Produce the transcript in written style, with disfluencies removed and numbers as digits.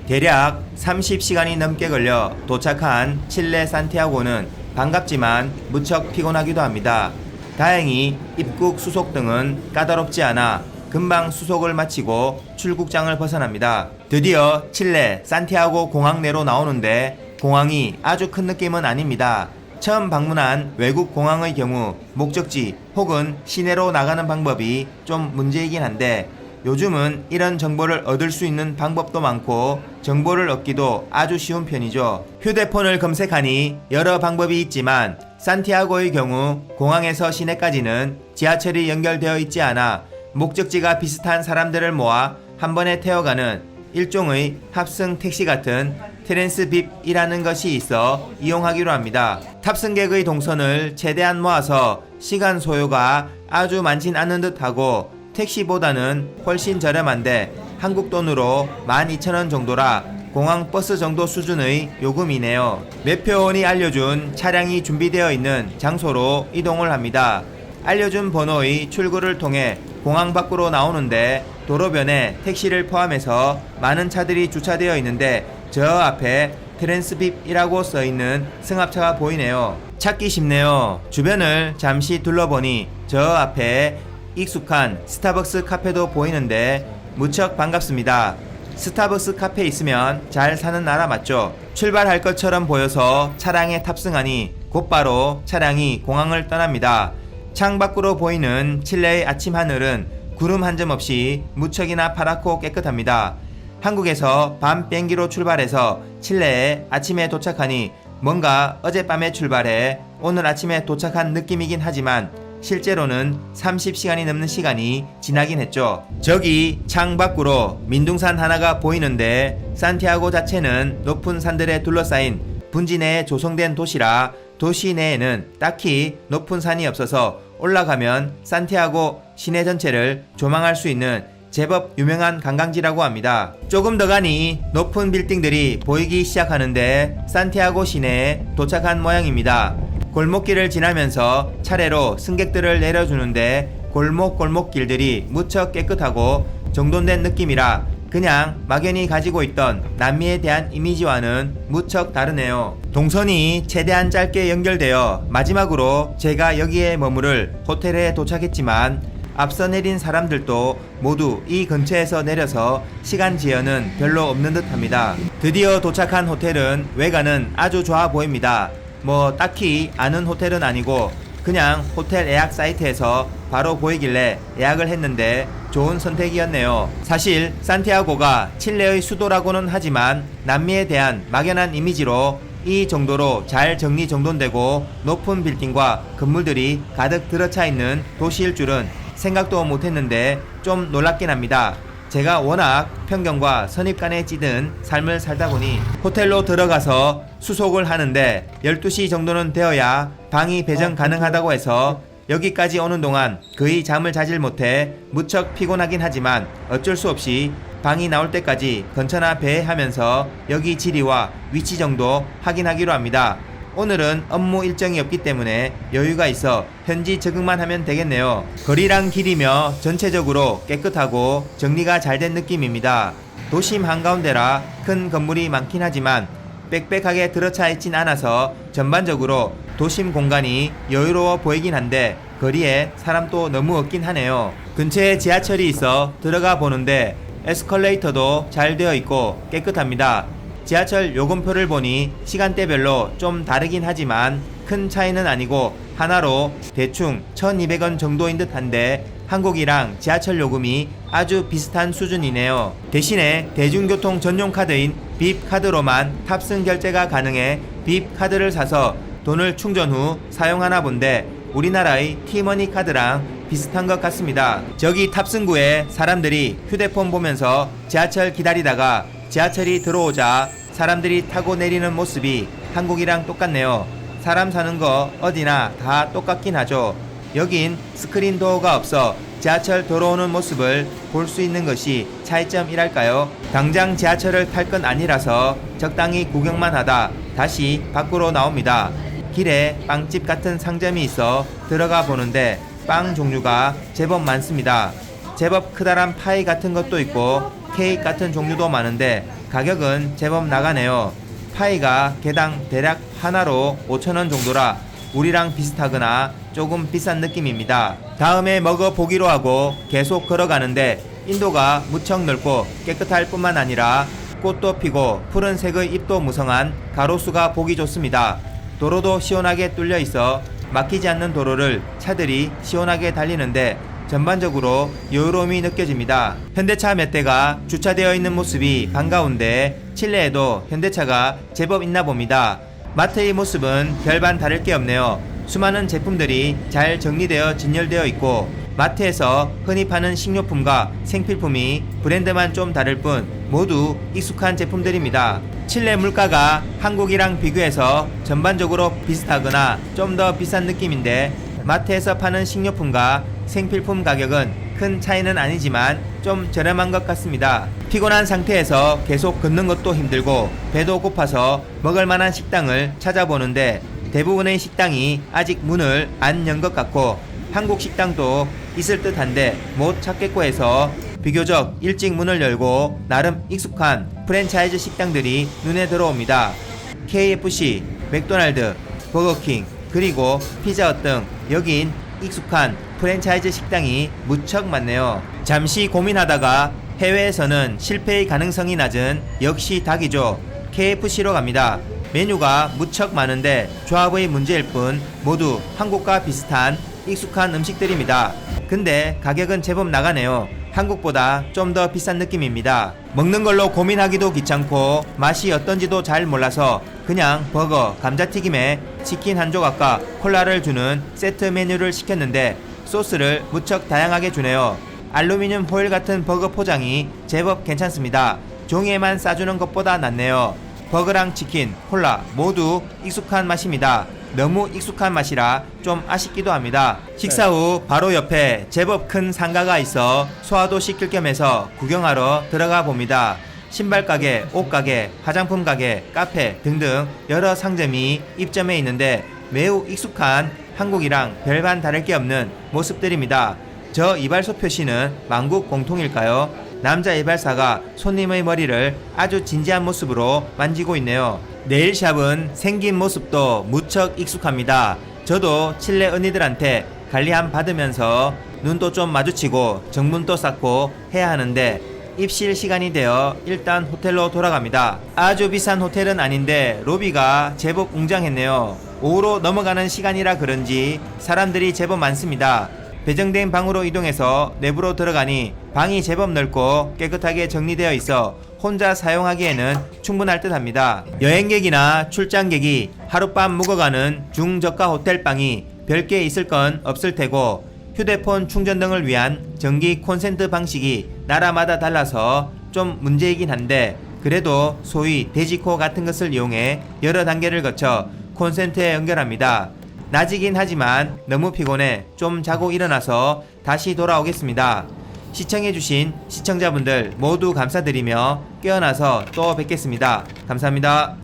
대략 30시간이 넘게 걸려 도착한 칠레 산티아고는 반갑지만 무척 피곤하기도 합니다. 다행히 입국 수속 등은 까다롭지 않아 금방 수속을 마치고 출국장을 벗어납니다. 드디어 칠레 산티아고 공항 내로 나오는데 공항이 아주 큰 느낌은 아닙니다. 처음 방문한 외국 공항의 경우 목적지 혹은 시내로 나가는 방법이 좀 문제이긴 한데 요즘은 이런 정보를 얻을 수 있는 방법도 많고 정보를 얻기도 아주 쉬운 편이죠. 휴대폰을 검색하니 여러 방법이 있지만 산티아고의 경우 공항에서 시내까지는 지하철이 연결되어 있지 않아 목적지가 비슷한 사람들을 모아 한 번에 태워가는 일종의 합승 택시 같은 트랜스빕이라는 것이 있어 이용하기로 합니다. 탑승객의 동선을 최대한 모아서 시간 소요가 아주 많진 않은 듯하고 택시보다는 훨씬 저렴한데 한국 돈으로 12,000원 정도라 공항 버스 정도 수준의 요금이네요. 매표원이 알려준 차량이 준비되어 있는 장소로 이동을 합니다. 알려준 번호의 출구를 통해 공항 밖으로 나오는데 도로변에 택시를 포함해서 많은 차들이 주차되어 있는데 저 앞에 트랜스빕이라고 써있는 승합차가 보이네요. 찾기 쉽네요. 주변을 잠시 둘러보니 저 앞에 익숙한 스타벅스 카페도 보이는데 무척 반갑습니다. 스타벅스 카페 있으면 잘 사는 나라 맞죠? 출발할 것처럼 보여서 차량에 탑승하니 곧바로 차량이 공항을 떠납니다. 창밖으로 보이는 칠레의 아침 하늘은 구름 한 점 없이 무척이나 파랗고 깨끗합니다. 한국에서 밤 비행기로 출발해서 칠레에 아침에 도착하니 뭔가 어젯밤에 출발해 오늘 아침에 도착한 느낌이긴 하지만 실제로는 30시간이 넘는 시간이 지나긴 했죠. 저기 창밖으로 민둥산 하나가 보이는데 산티아고 자체는 높은 산들에 둘러싸인 분지 내에 조성된 도시라 도시 내에는 딱히 높은 산이 없어서 올라가면 산티아고 시내 전체를 조망할 수 있는 제법 유명한 관광지라고 합니다. 조금 더 가니 높은 빌딩들이 보이기 시작하는데 산티아고 시내에 도착한 모양입니다. 골목길을 지나면서 차례로 승객들을 내려주는데 골목 길들이 무척 깨끗하고 정돈된 느낌이라 그냥 막연히 가지고 있던 남미에 대한 이미지와는 무척 다르네요. 동선이 최대한 짧게 연결되어 마지막으로 제가 여기에 머무를 호텔에 도착했지만 앞서 내린 사람들도 모두 이 근처에서 내려서 시간 지연은 별로 없는 듯 합니다. 드디어 도착한 호텔은 외관은 아주 좋아 보입니다. 뭐 딱히 아는 호텔은 아니고 그냥 호텔 예약 사이트에서 바로 보이길래 예약을 했는데 좋은 선택이었네요. 사실 산티아고가 칠레의 수도라고는 하지만 남미에 대한 막연한 이미지로 이 정도로 잘 정리정돈되고 높은 빌딩과 건물들이 가득 들어차 있는 도시일 줄은 생각도 못했는데 좀 놀랍긴 합니다. 제가 워낙 편견과 선입관에 찌든 삶을 살다 보니 호텔로 들어가서 수속을 하는데 12시 정도는 되어야 방이 배정 가능하다고 해서 여기까지 오는 동안 거의 잠을 자질 못해 무척 피곤하긴 하지만 어쩔 수 없이 방이 나올 때까지 건처나 배회하면서 여기 지리와 위치 정도 확인하기로 합니다. 오늘은 업무 일정이 없기 때문에 여유가 있어 현지 적응만 하면 되겠네요. 거리랑 길이며 전체적으로 깨끗하고 정리가 잘 된 느낌입니다. 도심 한가운데라 큰 건물이 많긴 하지만 빽빽하게 들어차 있진 않아서 전반적으로 도심 공간이 여유로워 보이긴 한데 거리에 사람도 너무 없긴 하네요. 근처에 지하철이 있어 들어가 보는데 에스컬레이터도 잘 되어 있고 깨끗합니다. 지하철 요금표를 보니 시간대별로 좀 다르긴 하지만 큰 차이는 아니고 하나로 대충 1,200원 정도인 듯 한데 한국이랑 지하철 요금이 아주 비슷한 수준이네요. 대신에 대중교통 전용 카드인 빕 카드로만 탑승 결제가 가능해 빕 카드를 사서 돈을 충전 후 사용하나 본데 우리나라의 티머니 카드랑 비슷한 것 같습니다. 저기 탑승구에 사람들이 휴대폰 보면서 지하철 기다리다가 지하철이 들어오자 사람들이 타고 내리는 모습이 한국이랑 똑같네요. 사람 사는 거 어디나 다 똑같긴 하죠. 여긴 스크린 도어가 없어 지하철 들어오는 모습을 볼 수 있는 것이 차이점이랄까요? 당장 지하철을 탈 건 아니라서 적당히 구경만 하다 다시 밖으로 나옵니다. 길에 빵집 같은 상점이 있어 들어가 보는데 빵 종류가 제법 많습니다. 제법 크다란 파이 같은 것도 있고 케이크 같은 종류도 많은데 가격은 제법 나가네요. 파이가 개당 대략 하나로 5,000원 정도라 우리랑 비슷하거나 조금 비싼 느낌입니다. 다음에 먹어보기로 하고 계속 걸어가는데 인도가 무척 넓고 깨끗할 뿐만 아니라 꽃도 피고 푸른색의 잎도 무성한 가로수가 보기 좋습니다. 도로도 시원하게 뚫려 있어 막히지 않는 도로를 차들이 시원하게 달리는데 전반적으로 여유로움이 느껴집니다. 현대차 몇 대가 주차되어 있는 모습이 반가운데 칠레에도 현대차가 제법 있나 봅니다. 마트의 모습은 별반 다를 게 없네요. 수많은 제품들이 잘 정리되어 진열되어 있고 마트에서 흔히 파는 식료품과 생필품이 브랜드만 좀 다를 뿐 모두 익숙한 제품들입니다. 칠레 물가가 한국이랑 비교해서 전반적으로 비슷하거나 좀 더 비싼 느낌인데 마트에서 파는 식료품과 생필품 가격은 큰 차이는 아니지만 좀 저렴한 것 같습니다. 피곤한 상태에서 계속 걷는 것도 힘들고 배도 고파서 먹을 만한 식당을 찾아보는데 대부분의 식당이 아직 문을 안 연 것 같고 한국 식당도 있을 듯한데 못 찾겠고 해서 비교적 일찍 문을 열고 나름 익숙한 프랜차이즈 식당들이 눈에 들어옵니다. KFC, 맥도날드, 버거킹, 그리고 피자헛 등 여긴 익숙한 프랜차이즈 식당이 무척 많네요. 잠시 고민하다가 해외에서는 실패의 가능성이 낮은 역시 닭이죠. KFC로 갑니다. 메뉴가 무척 많은데 조합의 문제일 뿐 모두 한국과 비슷한 익숙한 음식들입니다. 근데 가격은 제법 나가네요. 한국보다 좀 더 비싼 느낌입니다. 먹는 걸로 고민하기도 귀찮고 맛이 어떤지도 잘 몰라서 그냥 버거, 감자튀김에 치킨 한 조각과 콜라를 주는 세트 메뉴를 시켰는데 소스를 무척 다양하게 주네요. 알루미늄 호일 같은 버거 포장이 제법 괜찮습니다. 종이에만 싸주는 것보다 낫네요. 버거랑 치킨, 콜라 모두 익숙한 맛입니다. 너무 익숙한 맛이라 좀 아쉽기도 합니다. 식사 후 바로 옆에 제법 큰 상가가 있어 소화도 시킬 겸 해서 구경하러 들어가 봅니다. 신발 가게, 옷 가게, 화장품 가게, 카페 등등 여러 상점이 입점해 있는데 매우 익숙한 한국이랑 별반 다를 게 없는 모습들입니다. 저 이발소 표시는 만국 공통일까요? 남자 이발사가 손님의 머리를 아주 진지한 모습으로 만지고 있네요. 네일샵은 생긴 모습도 무척 익숙합니다. 저도 칠레 언니들한테 관리함 받으면서 눈도 좀 마주치고 정문도 쌓고 해야 하는데 입실 시간이 되어 일단 호텔로 돌아갑니다. 아주 비싼 호텔은 아닌데 로비가 제법 웅장했네요. 오후로 넘어가는 시간이라 그런지 사람들이 제법 많습니다. 배정된 방으로 이동해서 내부로 들어가니 방이 제법 넓고 깨끗하게 정리되어 있어 혼자 사용하기에는 충분할 듯 합니다. 여행객이나 출장객이 하룻밤 묵어가는 중저가 호텔방이 별게 있을 건 없을 테고 휴대폰 충전 등을 위한 전기 콘센트 방식이 나라마다 달라서 좀 문제이긴 한데 그래도 소위 돼지코 같은 것을 이용해 여러 단계를 거쳐 콘센트에 연결합니다. 낮이긴 하지만 너무 피곤해 좀 자고 일어나서 다시 돌아오겠습니다. 시청해주신 시청자분들 모두 감사드리며 깨어나서 또 뵙겠습니다. 감사합니다.